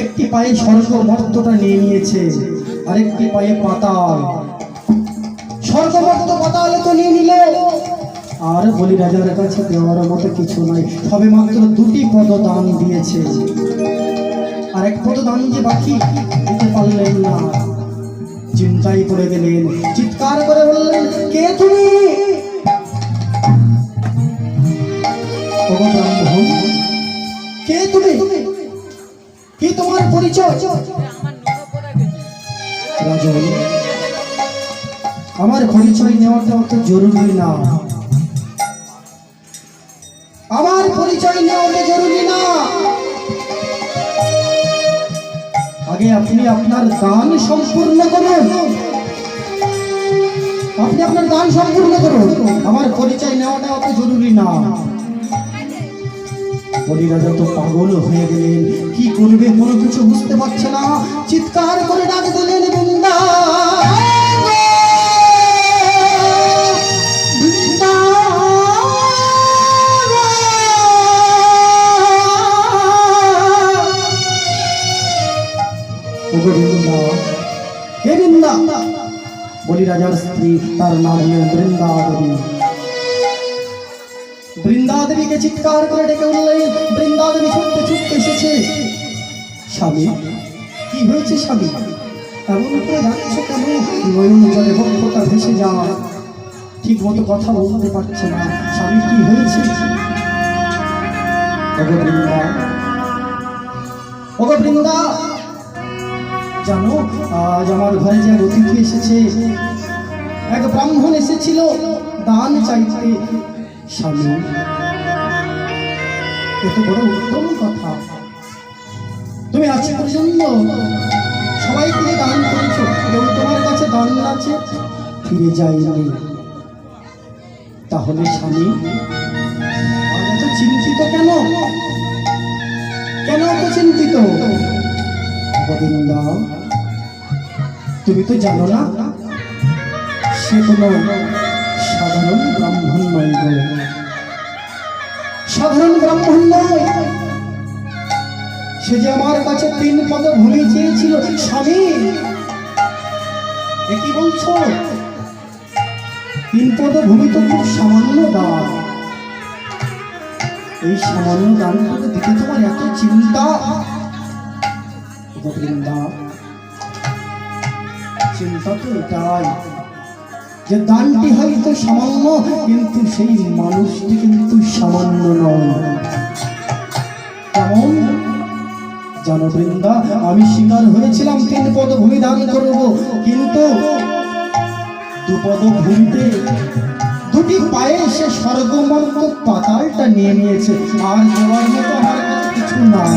একটি পায়ে স্বর্গ মর্তটা নিয়ে নিয়েছে, আরেকটি পায়ে পাতাল। স্বর্গ মর্ত পাতালে তো নিয়ে নিলে, আর বলি রাজার কাছে দেওয়ার মতো কিছু নাই, সবে মাত্র দুটি পদ দান দিয়েছে, আর এক পদ দান যে বাকি দিতে পারলেন না। চিন্তায় পড়ে গেলেন, চিৎকার করে বললেন, কে তুমি? ব্রাহ্মণ, কে তুমি? কি তোমার পরিচয়? রাজন, আমার পরিচয় নেওয়াটা অত জরুরি না, আমার পরিচয় নেওয়াটা জরুরি না। আগে আপনি আপনার দান সম্পূর্ণ করুন, আপনি আপনার দান সম্পূর্ণ করুন, আমার পরিচয় নেওয়াটা অত জরুরি না। বলি রাজা তো পাগল হয়ে গেলেন, কি করবে কোনো কিছু বুঝতে পারছে না। চিৎকার করে ডাক দিলেন, বৃন্দা বৃন্দা। হে বৃন্দা? বলি রাজার স্ত্রী, তার নাম হলেন বৃন্দা দেবী। বৃন্দা দেবীকে চিৎকার করে ডেকে উঠলেন। বৃন্দা দেবী ছুটতে ছুটতে এসেছে। স্বামী, কি হয়েছে স্বামী? এমন করে যাচ্ছে কেন? নয়ন জলে বক্ষটা ভেসে যায়, ঠিক মতো কথা বলতে পারছে না। স্বামী, কি হয়েছে? ওগো বৃন্দা, ওগো বৃন্দা, জানো আজ আমার ঘরে যে অতিথি এসেছে, এক ব্রাহ্মণ এসেছিল দান চাইতে। স্বামী, এত বড় উত্তম কথা, তুমি আজ পর্যন্ত সবাইকে দান করেছ, কেউ তোমার কাছে দান আছে ফিরে যায়নি। তাহলে স্বামী আজ এত চিন্তিত কেন? কেন এত চিন্তিত? গোবিন্দা, তুমি তো জানো না সে কোনো সাধারণ ব্রাহ্মণ নয় গো, সাধারণ ব্রাহ্মণ নয়। সে যে আমার কাছে 3 পদ ভূমি চেয়েছিল। স্বামী, এ কি বলছো? 3 পদ ভূমি তো খুব সামান্য দান, এই সামান্য দানটুকু দিতে তোমার এত চিন্তা? গোবিন্দা, চিন্তা তো এটাই যে দানটি হয়তো সামান্য, কিন্তু সেই মানুষটি কিন্তু সামান্য নয়। কেমন জানো বৃন্দা, আমি শিকার হয়েছিলাম 3 পদ ভূমি দান করব, কিন্তু 2 পদ ভূমিতে 2টি পায়ে সে স্বর্গমর্ত পাতালটা নিয়ে নিয়েছে, আর দেওয়ার মতো আমার কাছে কিছু নাই।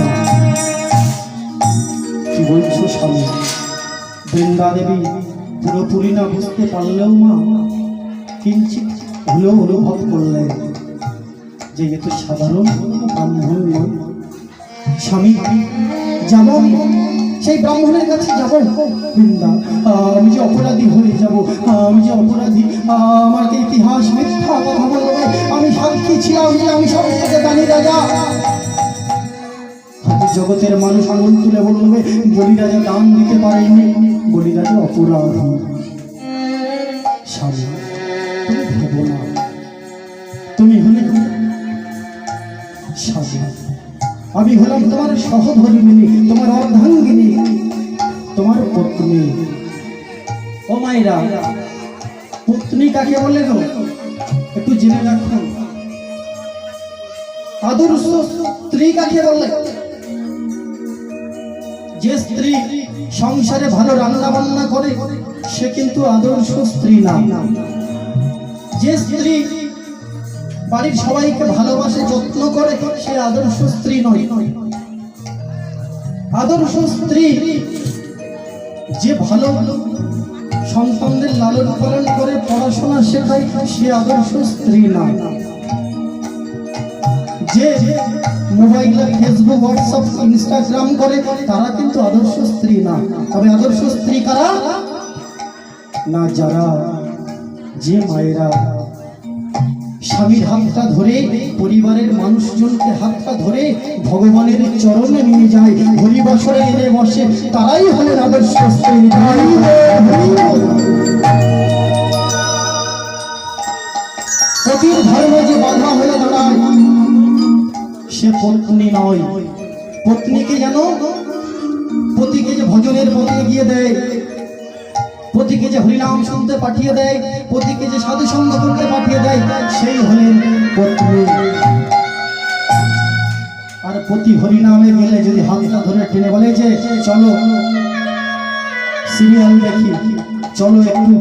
কি বলছো স্বামী? বৃন্দা দেবী পুরোপুরি না বুঝতে পারলেও মা কিঞ্চিৎ হলেও অনুভব করলেন যে এ তো সাধারণ ব্রাহ্মণ নয়। স্বামী, যাব সেই ব্রাহ্মণের কাছে যাব। বৃন্দা, আমি যে অপরাধী হয়ে যাব, আমি যে অপরাধী, আমাকে ইতিহাস মিথ্যা কথা বলবে। আমি সাক্ষী ছিলাম যে আমি সব থেকে দানি রাজা। জগতের মানুষ আঙুল তুলে বলবে বলি রাজা দান দিতে পারেনি, বলি রাজা অপরাধী। স্বামী, তুমি ভেবো না, তুমি হলে স্বামী, আমি হলাম তোমার সহধর্মিনী, তোমার অর্ধাঙ্গিনী, তোমার পত্নী। ও মায়েরা, পত্নী কাকে বলে গো? একটু জেনে রাখুন। আদর্শ স্ত্রী কাকে বলে? যে স্ত্রী সংসারে ভালো রান্না বান্না করে সে কিন্তু আদর্শ স্ত্রী না। যে স্ত্রী বাড়ির সবাইকে ভালোবাসে, যত্ন করে, সে আদর্শ স্ত্রী নয়। আদর্শ স্ত্রী যে ভালো সন্তানদের লালন পালন করে, পড়াশোনা শেখায়, সে আদর্শ স্ত্রী না। যে মোবাইলে ফেসবুক, হোয়াটসঅ্যাপ, ইনস্টাগ্রাম করে, তারা কিন্তু আদর্শ স্ত্রী না। তবে আদর্শ স্ত্রী কারা? না, যারা যে মায়েরা স্বামীর হাতটা ধরে, পরিবারের মানুষজনকে হাতটা ধরে ভগবানের চরণে নিয়ে যায়, হরিবাসরে এনে বসে, তারাই হলেন আদর্শ স্ত্রী। পতির ধর্মে যে বাধা হয়ে দাঁড়ায় সে পত্নী নয়। পত্নীকে যেন, পতিকে যে ভজনের পথে গিয়ে দেয়, পতিকে যে হরিনাম শুনতে পাঠিয়ে দেয়, পতিকে যে সাধু সঙ্গ করতে পাঠিয়ে দেয়, সেই হলেন পত্নী। আর পতি হরিনামে গেলে যদি হাতটা ধরে টেনে বলে যে চলো সিরিয়াল দেখি, চলো একটু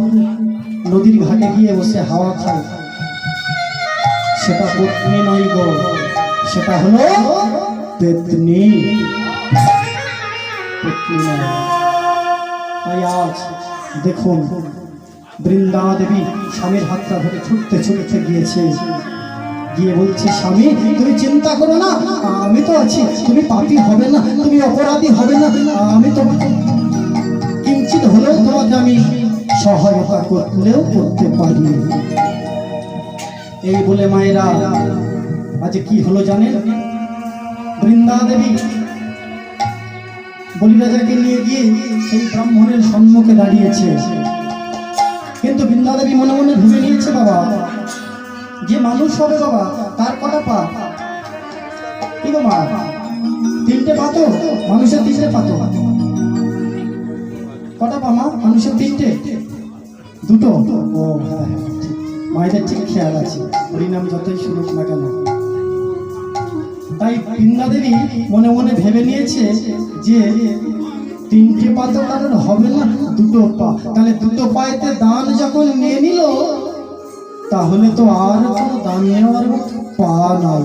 নদীর ঘাটে গিয়ে বসে হাওয়া খাই, সেটা পত্নী নয় গো, সেটা হলো পেতনি, পত্নী নয়। তাই আজ দেখুন বৃন্দা দেবী স্বামীর হাতটা ধরে ছুটতে ছুটতে গিয়েছে, গিয়ে বলছে স্বামী তুমি চিন্তা করো না, আমি তো আছি, তুমি পাপী হবে না, তুমি অপরাধী হবে না, আমি তো কিঞ্চিত হলেও তোমাকে আমি সহায়তা করলেও করতে পারি। এই বলে মায়েরা আজ কি হলো জানেন, বৃন্দা দেবী বলিরাজাকে নিয়ে গিয়ে সেই ব্রাহ্মণের সম্মুখে দাঁড়িয়েছে। কিন্তু বৃন্দা দেবী মনে মনে ভেবে নিয়েছে বাবা, যে মানুষ হবে বাবা তার কটা পা, কি গো মা, তিনটে পা তো, মানুষের তিনটে পা তো, কটা পা মা, মানুষের তিনটে, দুটো, ও হ্যাঁ মায়েদের ঠিক খেয়াল আছে, হরিনাম যতই শুনুক না কেন। তাই বৃন্দা দেবী মনে মনে ভেবে নিয়েছে যে তিনটে পা তো কারণ হবে না, দুটো পা, তাহলে দুটো পায়েতে দান যখন নিয়ে নিল তাহলে তো আর কোনো দান নেওয়ার মতো পা নাই।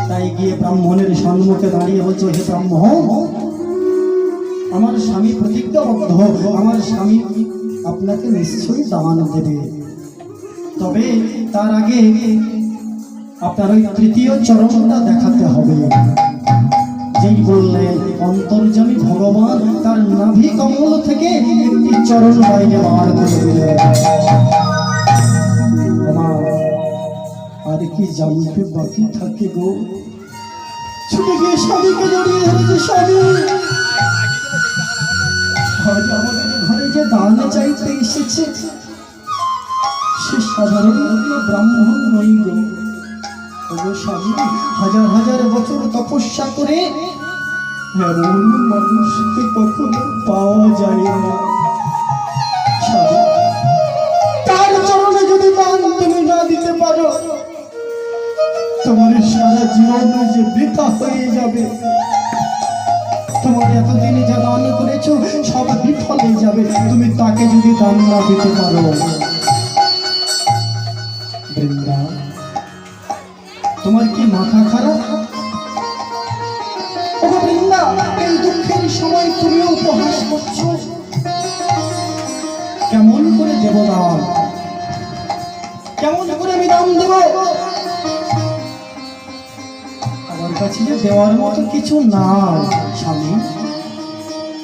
তাই গিয়ে ব্রাহ্মণের সম্মুখে দাঁড়িয়ে বলছে, হে ব্রাহ্মণ, আমার স্বামী প্রতিজ্ঞাবদ্ধ, আমার স্বামী আপনাকে নিশ্চয়ই দান দেবে, তবে তার আগে আপনার ওই তৃতীয় চরণটা দেখাতে হবে। যেই বললেন অন্তর্যামী ভগবান তার নাভি কমল থেকে একটি চরণ বাইরে বার করে দিলেন। আর কি জানতে বাকি থাকে গো, ছুটে গিয়ে স্বামীকে জড়িয়ে ধরেছে, স্বামী আজ আমাদের ঘরে যে দান চাইতে এসেছে সে সাধারণ ব্রাহ্মণ নই গো, স্বামী হাজার হাজার বছর তপস্যা করে এমন মানুষকে কখনো পাওয়া যায় না। তার চরণে যদি দান তুমি না দিতে পারো তোমার সারা জীবন যে বৃথা হয়ে যাবে, তোমার এতদিন যা দান করেছো সব বিফল হয়ে যাবে তুমি তাকে যদি দান না দিতে পারো। বৃন্দা, তোমার কি মাথা খারাপ? ওগো বৃন্দা, এই দুঃখের সময় তুমি উপহাস করছো, কেমন করে দেব দান, কেমন করে আমি দান দেব? আমার কাছে যে দেওয়ার মতো কিছু নাই। স্বামী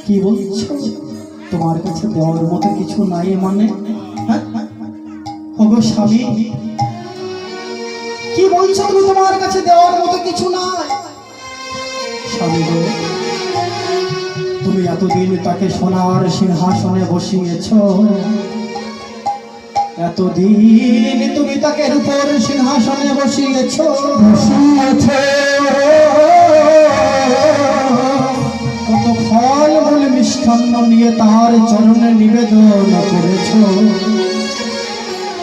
কি বলছো, তোমার কাছে দেওয়ার মতো কিছু নাই মানে? হ্যাঁ ওগো স্বামী কি বলছো তুমি, তোমার কাছে দেওয়ার মতো কিছু নাই? স্বামী গো, তুমি এতদিন তাকে সোনার সিংহাসনে বসিয়েছ, এতদিন তুমি তাকে রূপের সিংহাসনে বসিয়েছ, কত ফল মূল মিষ্টান্ন নিয়ে তার চরণে নিবেদন করেছ,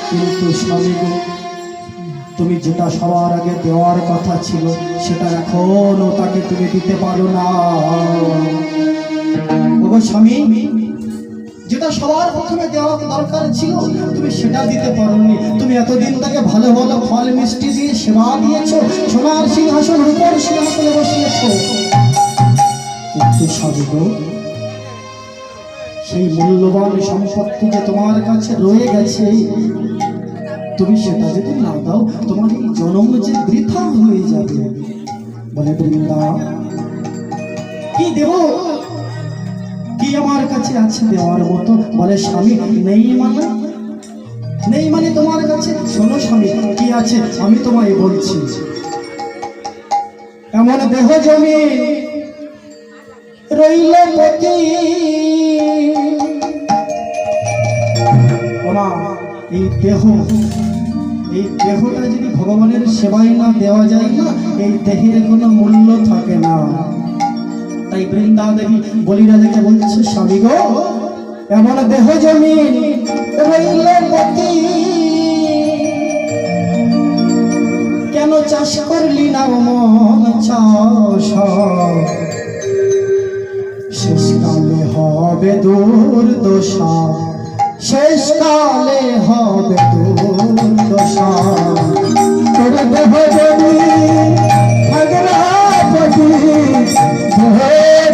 কিন্তু স্বামী গো, তুমি যেটা সবার আগে দেওয়ার কথা ছিল সেটা এখনো তাকে তুমি দিতে পারো না। ওগো স্বামী, যেটা সবার প্রথমে দেওয়া দরকার ছিল তুমি সেটা দিতে পারোনি। তুমি এতদিন তাকে ভালো ভালো ফল মিষ্টি দিয়ে সেবা দিয়েছো, সোনার সিংহাসন রূপর সিংহাসনে বসিয়েছো, কিন্তু স্বামী গো, সেই মূল্যবান সম্পত্তি যে তোমার কাছে রয়ে গেছে তুমি সেটা যদি না দাও তোমার এই জন্ম যে বৃথা হয়ে যাবে। বলে বৃন্দা, কি দেব, কি আমার কাছে আছে দেওয়ার মতো? বলে স্বামী নেই মানে? নেই মানে তোমার কাছে? শোনো স্বামী, কি আছে আমি তোমায় বলছি। এমন দেহ জমি রইল পতি, ওমা এই দেহটা যদি ভগবানের সেবায় না দেওয়া যায় না, এই দেহের কোনো মূল্য থাকে না। তাই বৃন্দা দেবী বলিরাজাকে বলছে, স্বামী গো, এমন দেহ জমি রইল পতি, কেন চাষ করলি না মন চাষ? শেষকালে হবে দুর্দশা, শেষকালে হবে দুর্দশা। তোর দেহ জমি থাকরা পতি, দেহ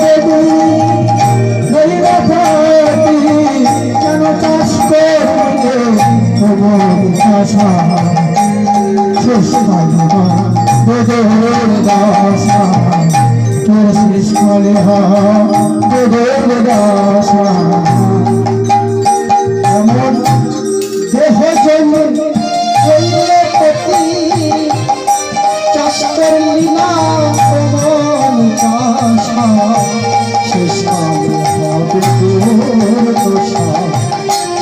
জমি রইলা পতি, কেন চাষ করলে তোমার আশা? শেষকালে হবে দুর্দশা, তোর শেষকালে হবে দুর্দশা। এমন দেহ জমি রইল পতি, চাষ করলি না মন চাষ, শেষকালে হবে দুর্দশা,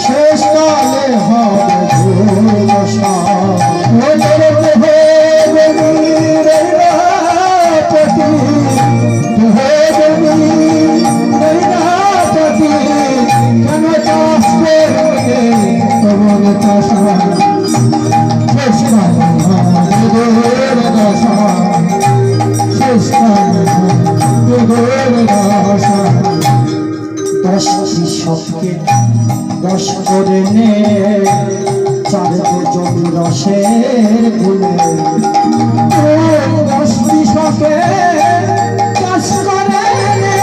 শেষকালে হবে দুর্দশা। ওদের দেহ জমি রইল পতি, দেহ জমি রইল পতি, কেন চাষ করলে তোমার চাষা? শেষকালে হবে দুর্দশা, শেষকালে হবে দুর্দশা। 10 কৃষককে 10 করে নে, 4 জমি রসের গুলে। 10 কৃষকে 10 করে নে,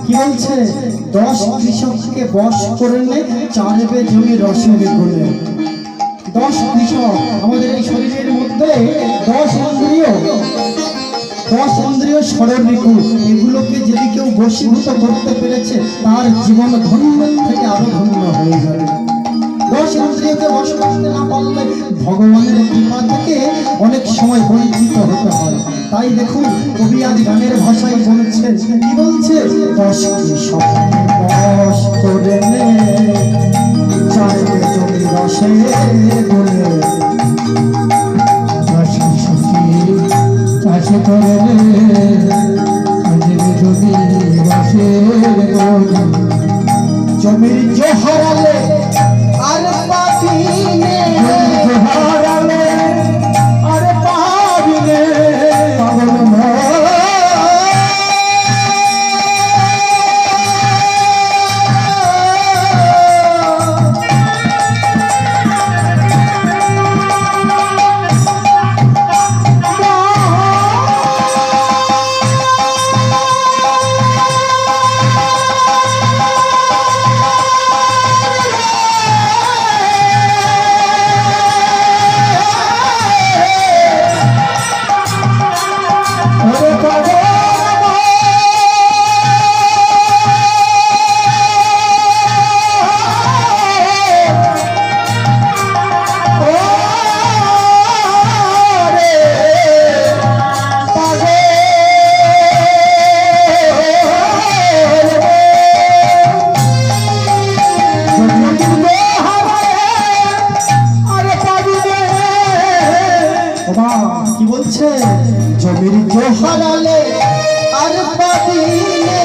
কি বলছে? 10 কৃষককে বশ করে নে, 4 জমি রসের গুলে। 10 কৃষক, আমাদের এই শরীরের মধ্যে 10 ইন্দ্রিয় ষড়রিপু, এগুলোকে যদি কেউ বশীভূত করতে পেরেছে, তার জীবন ধন্য থেকে আরো ধন্য হয়ে যাবে। 10 ইন্দ্রিয়কে বশ করতে না পারলে ভগবানের কৃপা থেকে অনেক সময় বঞ্চিত হতে হয়। তাই দেখুন, কবি আজ গানের ভাষায় বলছে, কি বলছে? 10 কৃষককে বশ করে নে, 4 জমি রসের গুলে। 10 কৃষককে চাষ করে নে, 4 জমি রসের গুলে। জমির জোহারালে আর পাবি নে, জোহারালে আর পাবি নে, পাগল কি বলছে? জমির জোহারালে আর পাবি নে,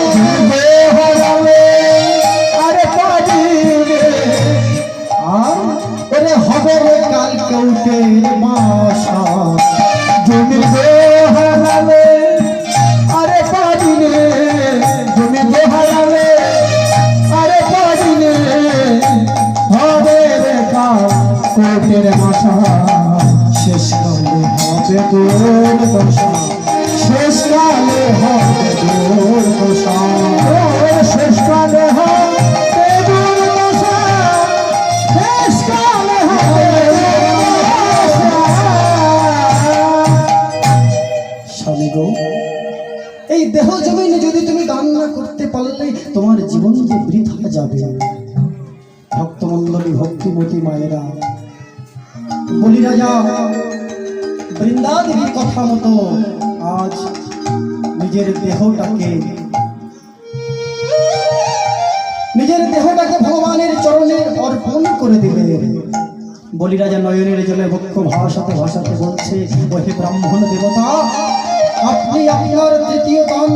জোহারালে আর পাবি নে, আর ওরে হবে রে কাল কৌটের বাসা। জমির জোহারালে আর পাবি নে, জমির জোহারালে আর পাবি নে, হবে রে কাল কৌটের বাসা। শেষকালে হবে দুর্দশা, শেষকালে হবে দুর্দশা, শেষকালে হবে দুর্দশা, শেষকালে হবে দুর্দশা। যাবে। ভক্তমণ্ডলী, ভক্তিমতী মায়েরা, বলি রাজা বৃন্দা দেবীর কথা মতো আজ নিজের দেহটাকে ভগবানের চরণে অর্পণ করে দিলে। বলি রাজা নয়নের জলে বক্ষ ভাসাতে ভাসাতে বলছে, ওহে ব্রাহ্মণ দেবতা, আপনি আপনার তৃতীয় দান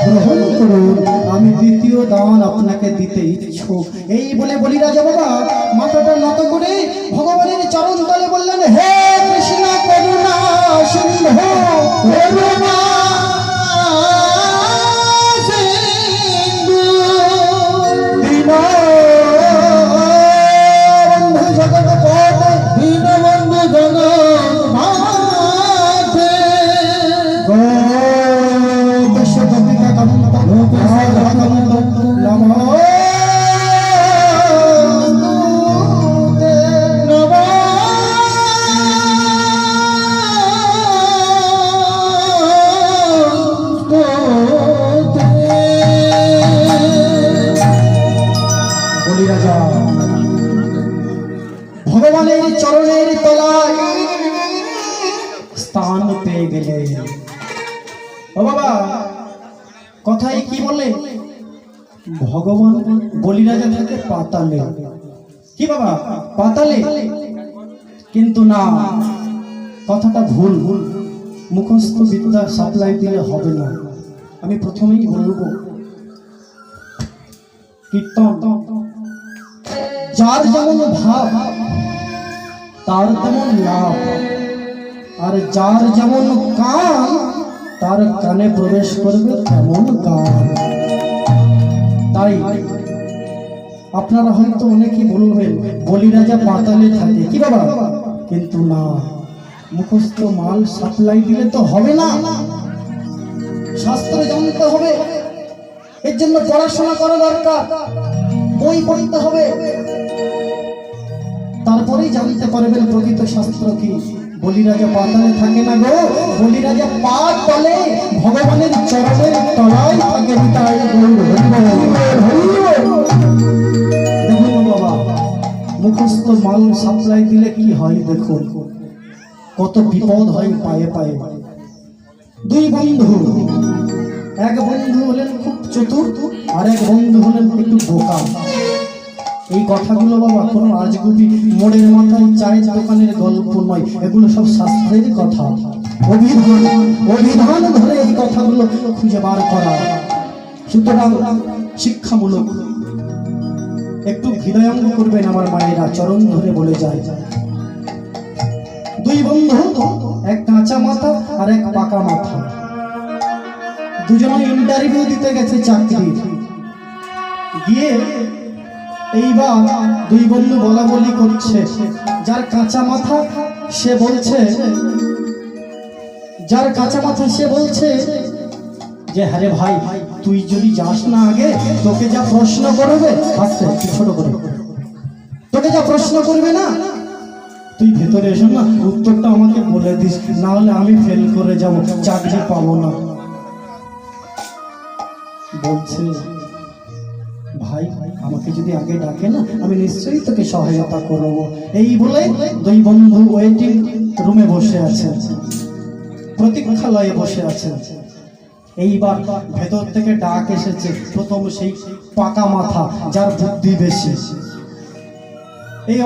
গ্রহণ করুন, আমি দ্বিতীয় দান আপনাকে দিতে ইচ্ছুক। এই বলে বলি রাজা বাবা মাথাটা নত করে ভগবানের চরণ তলে বললেন, হে কৃষ্ণ করুণা সিন্ধু করুণা সিন্ধু দীনবন্ধু জগৎপতে দীনবন্ধু জগৎপতে গোপেশ গোপিকা কান্ত রাধা কান্ত নমঃ ভগবানের চরণের তলায় স্থান পেয়ে গেলে। ও বাবা, কথায় কি বলে, ভগবান বলি রাজা থাকে পাতালে। কি বাবা, পাতালে? কিন্তু না, কথাটা ভুল। মুখস্থ বিদ্যা সাপ্লাই দিলে হবে না। আমি প্রথমেই বলবো, কীর্তন যার যেমন ভাব তার তেমন লাভ, আর যার যেমন কান তার কানে প্রবেশ করবে তেমন গান। তাই আপনারা হয়তো অনেকেই বলবেন বলি রাজা পাতালে থাকে। কি বাবা? কিন্তু না, মুখস্থ মাল সাপ্লাই দিলে তো হবে না, শাস্ত্র জানতে হবে। এর জন্য পড়াশোনা করা দরকার, বই পড়তে হবে, তারপরেই জানতে পারবেন প্রকৃত শাস্ত্র কি। বলি রাজা পাতালে থাকে না গো, বলি রাজা পাতালে ভগবানের চরণের তলায় থাকে। দেখুন বাবা, মুখস্থ মাল সাপ্লাই দিলে কি হয় দেখুন, কত বিপদ হয় পায়ে পায়ে। দুই বন্ধু, এক বন্ধু হলেন খুব চতুর, আর এক বন্ধু হলেন একটু বোকা। এই কথাগুলো বাবা কোনো আজগুবি মোড়ের মাথায় চায়ের দোকানের গল্প নয়, এগুলো সব শাস্ত্রের কথা। অভিধান ধরে এই কথাগুলো খুঁজে বার করা। সুতরাং শিক্ষামূলক একটু হৃদয়ঙ্গ করবেন আমার মায়েরা, চরণ ধরে বলে যায়। দুই বন্ধু, এক কাঁচা মাথা আর এক পাকা মাথা, দুজনে ইন্টারভিউ দিতে গেছে চাকরি। গিয়ে এইবার দুই বন্ধু বলা বলি করছে। যার কাঁচা মাথা সে বলছে যে হ্যাঁ ভাই, তুই যদি যাস না আগে, তোকে যা প্রশ্ন করবে, আস্তে ছোট করে, তোকে যা প্রশ্ন করবে না, তুই ভেতরে এসো না, উত্তরটা আমাকে বলে দিস, না হলে আমি ফেল করে যাব, চাকরি পাবো না। বলছে ভাই, আমাকে যদি আগে ডাকে না, আমি নিশ্চয়ই তোকে সহায়তা করবো। এই বলে দুই বন্ধু ওয়েটিং রুমে বসে আছে, প্রতীক্ষালয়ে বসে আছে। এইবার ভেতর থেকে ডাক এসেছে। প্রথম সেই পাকা মাথা, যার বুদ্ধি বেশি, এই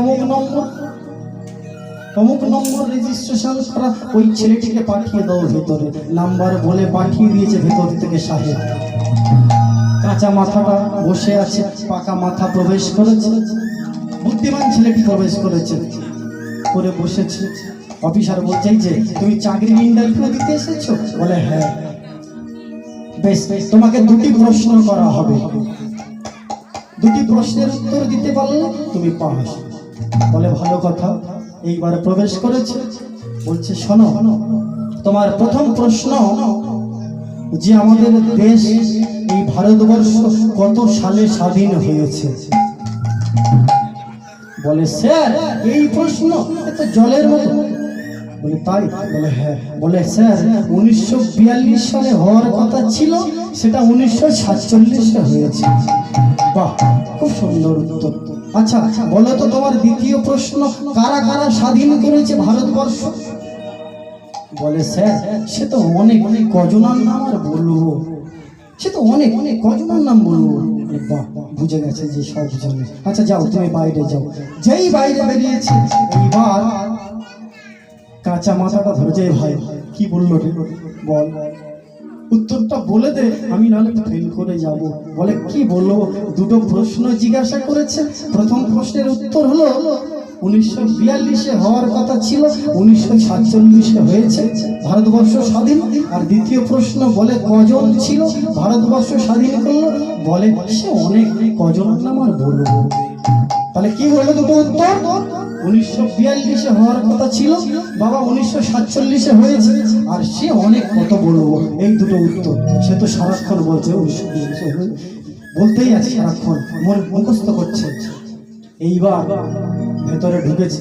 অমুক নম্বর রেজিস্ট্রেশন করা ওই ছেলেটিকে পাঠিয়ে দাও ভেতরে। নাম্বার বলে পাঠিয়ে দিয়েছে ভেতর থেকে সাহেব। কাঁচা মাথাটা বসে আছে, পাকা মাথা প্রবেশ করেছে, বুদ্ধিমান ছেলেটি প্রবেশ করেছে, করে বসেছে। অফিসার বলছে যে তুমি চাকরির ইন্টারভিউ দিতে এসেছো? বলে হ্যাঁ। বেশ, তোমাকে দুটি প্রশ্ন করা হবে, দুটি প্রশ্নের উত্তর দিতে পারলে তুমি পাস। বলে ভালো কথা। এইবার প্রবেশ করেছে, বলছে শোনো, তোমার প্রথম প্রশ্ন যে আমাদের দেশ এই ভারতবর্ষ কত সালে স্বাধীন হয়েছে? বলে স্যার এই প্রশ্ন তো জলের মতো। বলে তাই? বলে হ্যাঁ। বলে স্যার 1942 সালে হওয়ার কথা ছিল, সেটা 1947 হয়েছে। বাহ, খুব সুন্দর উত্তর। আচ্ছা বলো তো তোমার দ্বিতীয় প্রশ্ন, কারা কারা স্বাধীন করেছে ভারতবর্ষ? বলে স্যার সে তো অনেক কজনার নাম আর বলবো, সে তো অনেক কজনার নাম বলবো। বাহ, বুঝে গেছে যে সব জানে। আচ্ছা যাও তুমি বাইরে যাও। যেই বাইরে বেরিয়েছে এইবার কাঁচা মাথাটা ধরে যায়, ভাই কি বললো রে, বল উত্তরটা বলে দে, আমি নাহলে ফেল করে যাব। বলে কি বলবো, দুটো প্রশ্ন জিজ্ঞাসা করেছে। প্রথম প্রশ্নের উত্তর হলো 1942 হওয়ার কথা ছিল, 1947 হয়েছে ভারতবর্ষ স্বাধীন। আর দ্বিতীয় প্রশ্ন বলে কজন ছিল ভারতবর্ষ স্বাধীন করলো? বলে সে অনেক কজনের নাম আর বলবো। তাহলে কি হলো দুটো উত্তর? 1942 হওয়ার কথা ছিল বাবা, 1947 হয়েছে, আর সে অনেক কত বলবো। এই দুটো উত্তর। সে তো সারাক্ষণ বলছে 1942 বলতেই আছে, সারাক্ষণ মনে মুখস্থ করছে। এইবার ভেতরে ঢুকেছে,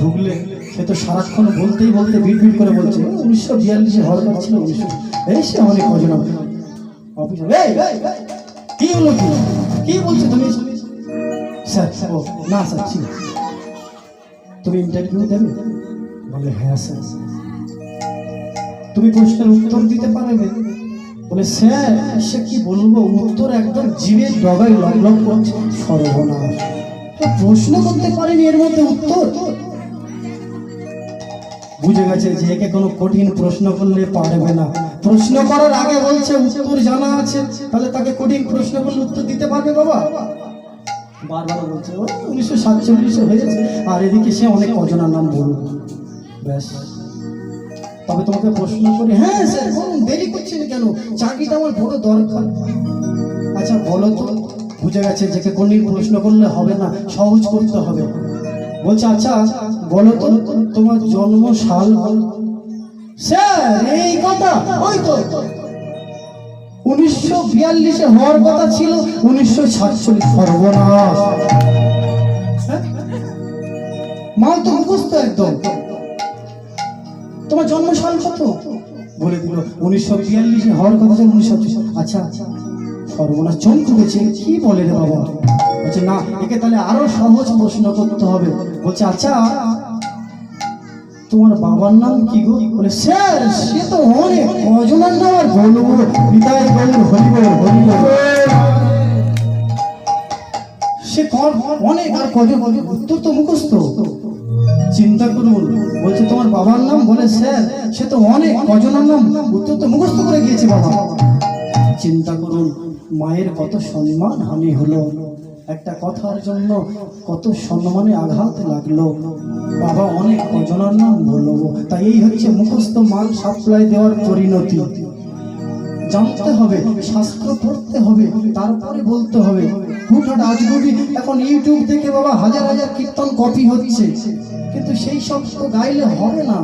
ঢুকলে সে তো সারাক্ষণ বলতেই বলতে বিড়বিড় করে বলছে 1942 হওয়ার কথা ছিল, 1900 এই সে অনেক কজন অফিস। কি হলো, কি বলছো তুমি? স্যার ও না স্যার ছিল, তুমি ইন্টারভিউ দেবে? বলে হ্যাঁ স্যার। তুমি প্রশ্নের উত্তর দিতে পারবে? বলে স্যার সে কি বলবো, উত্তর একদম জীবের ডগায় লগ করছে। সর্বনাশ, প্রশ্ন করতে পারেনি এর মধ্যে উত্তর। বুঝে গেছে যে একে কোনো কঠিন প্রশ্ন করলে পারবে না। প্রশ্ন করার আগে বলছে উত্তর জানা আছে, তাহলে তাকে কঠিন প্রশ্ন করলে উত্তর দিতে পারবে বাবা? বারবার বলছে 1947 হয়েছে, আর এদিকে সে অনেক কজনের নাম বলবে। ব্যাস, তবে তোমাকে প্রশ্ন করি। হ্যাঁ স্যার বলুন, দেরি করছেন কেন, চাকরিটা আমার বড় দরকার। আচ্ছা বলো তো, বুঝে গেছে যে কঠিন প্রশ্ন করলে হবে না, সহজ করতে হবে। বলছে আচ্ছা বলো তো তোমার জন্ম সাল। স্যার এই কথা, ওই তো 1942 হওয়ার কথা ছিল, 1947। সর্বনাশ, মাল তো মুখস্থ একদম। তোমার জন্ম সাল কত? বলে দিল 1942 হওয়ার কথা ছিল 1947। আচ্ছা সর্বনাশ, চমকে গেছে, কি বলে রে বাবা? বলছে না, একে তাহলে আরো সহজ প্রশ্ন করতে হবে। বলছে আচ্ছা তোমার বাবার নাম কি গো? বলে স্যার সে তো অনেক কজনের নাম আর বলবো। বিদায় গৌর হরিবল হরিবল। সে অনেক আর কজন, উত্তর তো মুখস্থ। চিন্তা করুন, বলছে তোমার বাবার নাম? বলে স্যার সে তো অনেক কজনের নাম, উত্তর তো মুখস্থ করে গিয়েছে বাবা। চিন্তা করুন, মায়ের কত সম্মান হানি হলো, একটা কথার জন্য কত সম্মানে আঘাত লাগলো। বাবা অনেক কজনের নাম বলবো। তাই এই হচ্ছে মুখস্থ মাল সাপ্লাই দেওয়ার পরিণতি। জানতে হবে, শাস্ত্র পড়তে হবে, তারপরে বলতে হবে। হুটহাট আজগুবি এখন ইউটিউব থেকে বাবা হাজার হাজার কীর্তন কপি হচ্ছে, কিন্তু সেই সব তো গাইলে হবে না।